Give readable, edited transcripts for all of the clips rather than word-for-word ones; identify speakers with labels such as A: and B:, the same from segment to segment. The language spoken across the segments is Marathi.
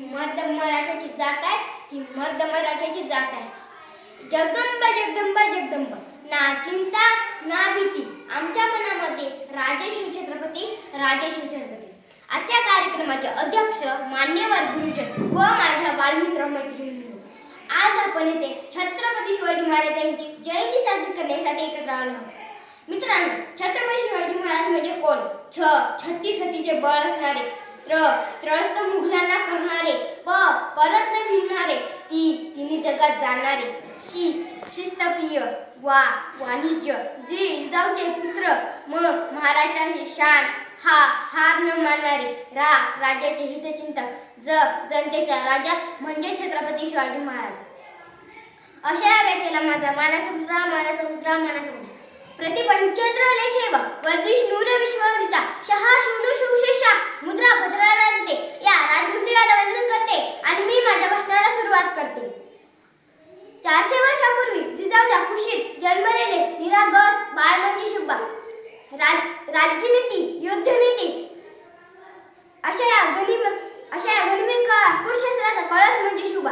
A: मर्द मराठ्याची जात आहे, ही मर्द मराठ्याची जात आहे. जगदंबा जगदंबा जगदंबा, ना चिंता ना भीती, आमच्या मनामध्ये राजे शिवछत्रपती राजे शिवछत्रपती. आजच्या कार्यक्रमाचे अध्यक्ष मान्यवर गुरुजन व माझ्या बालमित्र मैत्रिणींनो, आज आपण येथे छत्रपती शिवाजी महाराज यांची जयंती साजरी करण्यासाठी एकत्र आलो आहोत. मित्रांनो, छत्रपती शिवाजी महाराज म्हणजे कोण? छत्तीस सतीचे बळ असणारे, त्रस्त मुघलांना करणारे, परत न फिरणारे, तिन्ही जगात जाणारे, शिस्तप्रिय, वाणिज्य, जिजाऊचे पुत्र, महाराष्ट्राची शान, हार न मानणारे, राज्याचे हितचिंतक, जनतेचा राजा म्हणजे छत्रपती शिवाजी महाराज. अशा व्यक्तीला माझा मानाचा मुद्रा प्रतिपंचंद्र लेखे व वर्गीश नूर विश्वविता शहा शूनु सुशेषा मुद्रा भद्रा राजते या राजमुद्रेला वंदन करते आणि मी माझ्या भाषणाला सुरुवात करते. 400 वर्षापूर्वी जिजाऊच्या कुशीत जन्मलेले निरागस बाळ म्हणजे शिवबा. राज्यनीती, युद्धनीती अशा या गनिमी कुरुक्षेत्राचा कळस म्हणजे शिवबा.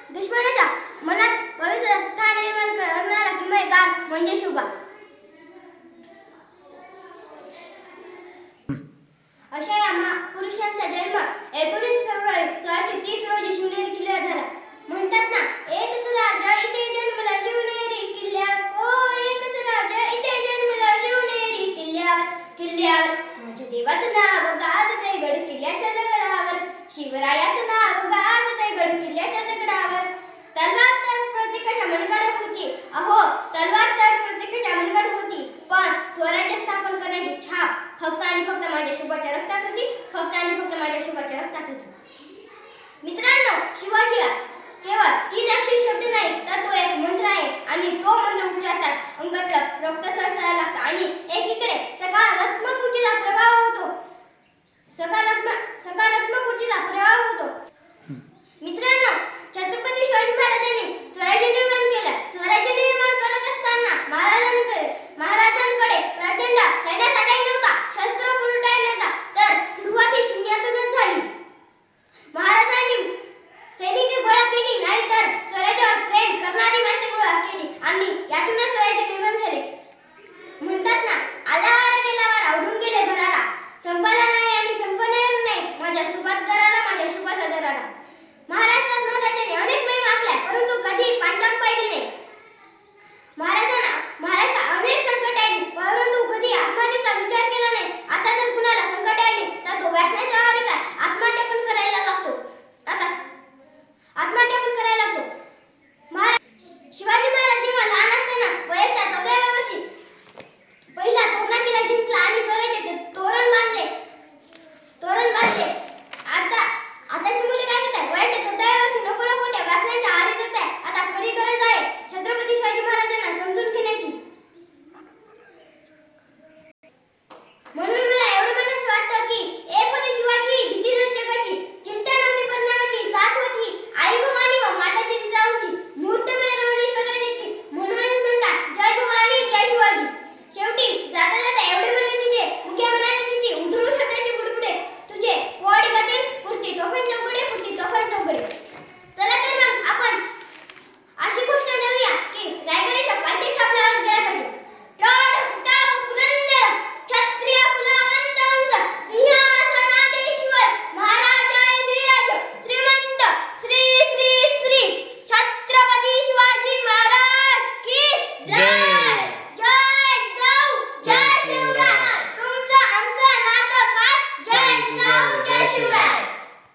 A: दुश्मनाच्या मनात पवित्र स्थान निर्माण करणारा किमयकार म्हणजे शिवबा. अशा या महापुरुषांचा जन्म 19 फेब्रुवारी 1630 रोजी शिवनेरी किल्ल्यावर झाला. म्हणतात ना, एकच राजा इथे जन्मला शिवनेरी किल्ल्यावर, हो एकच राजा इथे जन्मला शिवनेरी किल्ल्यावर माझ्या देवाचं नाव गाजते गड किल्ल्याच्या दगडावर, शिवरायाचं नाव गाजते गड किल्ल्याच्या दगडावर. तलवार तर प्रत्येकाच्या मनगटात होती, अहो तलवार तर प्रत्येकाच्या मनगटात होती, पण स्वराज्य स्थापन करण्याची छाप फक्त आणि फक्त माझ्या शिवाच्या रक्तात होती, फक्त आणि फक्त माझ्या शिवाच्या रक्तात होती. मित्रांनो, शिवाजी केवळ 3 अक्षरी शब्द नाही, तर तो एक मंत्र आहे आणि तो मंत्र उच्चारतात अंगातलं रक्त सरसायला लागतं आणि एकीकडे सकारात्मक ऊर्जेचा प्रभाव होतो. मित्रांनो, छत्रपती शिवाजी महाराजांनी स्वराज्य निर्माण केलं. स्वराज्य निर्माण करत असताना महाराजांकडे प्रचंड सैन्यसाठाही नव्हता, शस्त्र पुरवठाही नव्हता, तर सुरुवात ही शून्यातूनच झाली. महाराजांनी सैनिक गोळा केली नाही, तर स्वराज्यावर प्रेम करणारी माणसे गोळा केली आणि यातूनच स्वराज्य निर्माण झाले. म्हणतात ना,